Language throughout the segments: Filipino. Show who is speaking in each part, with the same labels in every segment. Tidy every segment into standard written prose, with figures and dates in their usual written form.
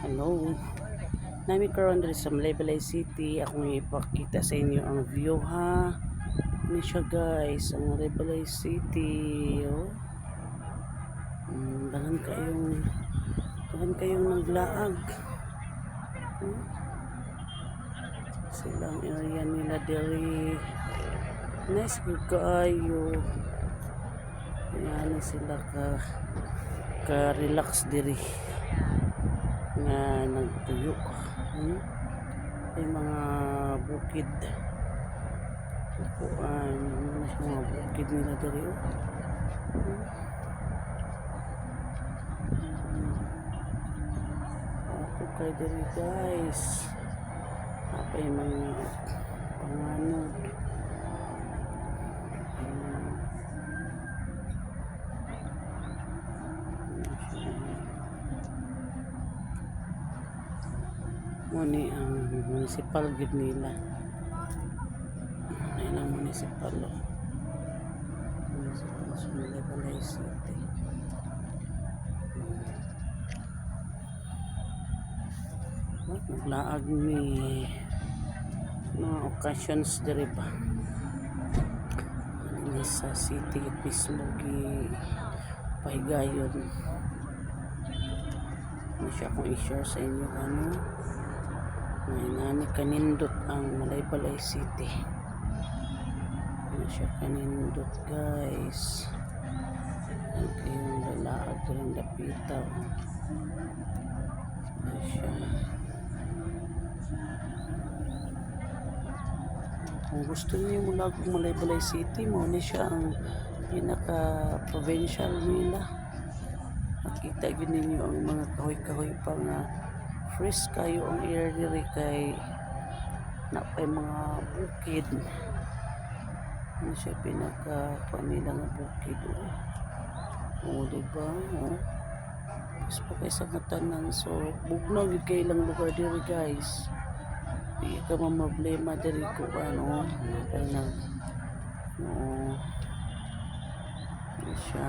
Speaker 1: Hello. Nami karon diri sa Malaybalay City. Akong ipakita sa inyo ang view ha. Ano siya guys, ang Malaybalay City. Oh. Dagan kayong naglaag. Hmm? Silang area nila diri. Nice good kaayo. Ayan sila ka-relax diri. Nga nagtuyo. Ay mga bukid. Kuan mga bukid nila diri. Ako kay diri guys. Apa yung mga panganod. Muni ang municipal gid nila. Ilang municipal municipal sa Malaybalay City. Naglaag ni mga occasions diri ba ini sa city mismo gi pahigayon. Ano siya kung i-share sa inyo nani kanindot ang Malaybalay City. Ano siya kanindot guys. Ang kayong lalaag rin dapitaw. Ano siya. Kung gusto niyo mula kung Malaybalay City, muna siya ang pinaka-provincial nila. Makita yun ninyo ang mga kahoy-kahoy pa nga fresh kayo ang air diri kay napay mga bukid. Ano siya pinaka-panila nga bukid. Diba? Mas pa kayo sa katanan. So, bugnaw yun kayo lang lugar diri guys. Hindi ka problema diri ko kaya siya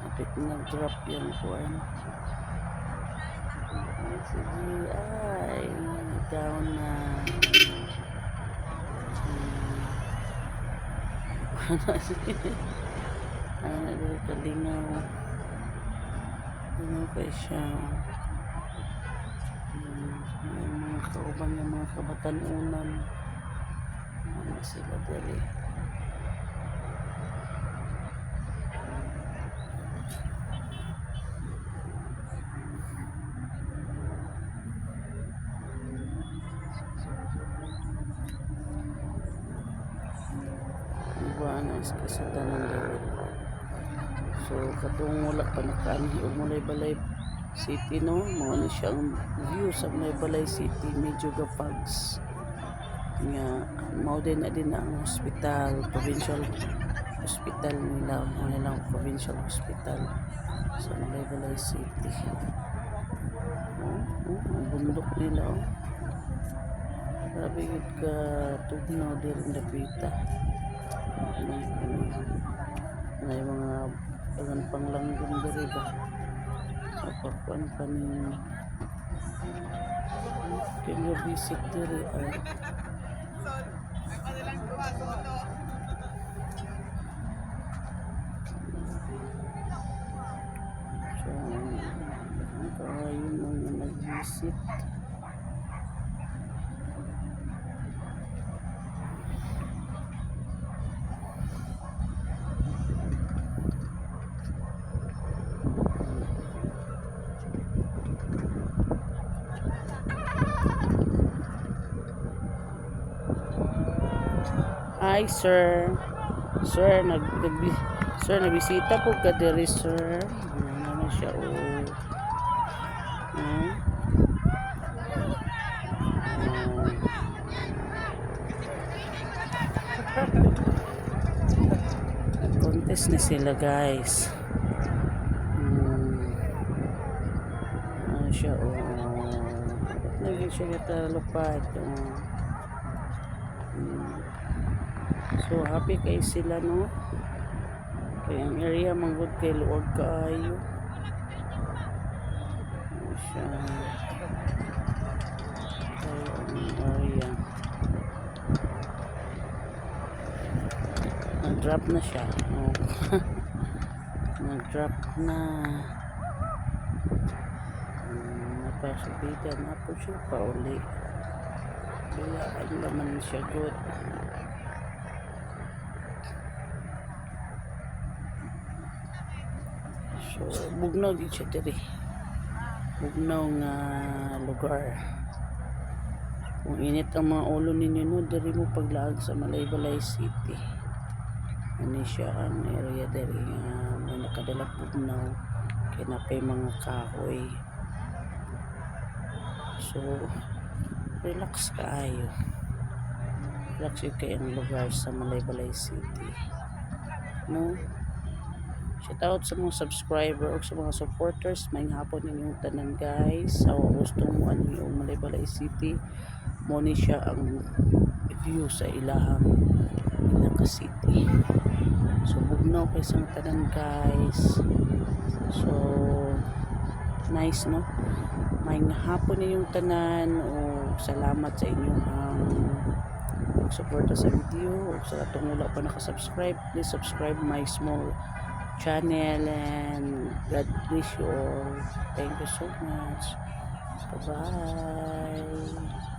Speaker 1: hapit nag-drop yan kuan. Sige, ay down na diri kalingaw kaya siya mga kauban ng mga kabatanunan sila dali iwanan sa tanan dali. So katong wala pa nakaanhi o Malaybalay City mao na siya ang view sa Malaybalay City. Medyo gapags nga mao din ang hospital, provincial hospital nila, nilang provincial hospital sa Malaybalay City. Ang bundok nila grabe yun ka tugnaw din dapita. May mga panglanggong diri ba kapakuan pa ni kaya visit diri so kayo mga nag-visit Hi sir. Sir, nagbisita po ka diri sir. Ano naman siya contest na sila guys. Ano siya naging siya natalupad. So happy kay sila kay ang area manggod kay luwag kaayo. siya. Ayun, area. Nag-drop na siya. Oh. Nag-drop na. Napasubida na po siya pa uli. Wala ay laman siya good. So, bugnaw din siya diri. Bugnaw nga lugar. Kung init ang mga ulo ninyo no, diri mo paglaag sa Malaybalay City. Ano siya ang area diri nga may nakadala bugnaw. Kinapay mga kahoy. So, relax kaayo. Relax yun kayo ang lugar sa Malaybalay City. No? Shout out sa mga subscriber o sa mga supporters. May hapon ninyong tanan guys. Sa gusto mo ano yung Malaybalay City. Muna siya ang view sa ilahang Pinaka City. So bugnaw kayo sa tanan guys. So nice no. May hapon ninyong tanan o salamat sa inyong suporta sa video o sa katong wala pa nakasubscribe. Please subscribe my small channel and God bless you all. Thank you so much. Bye bye.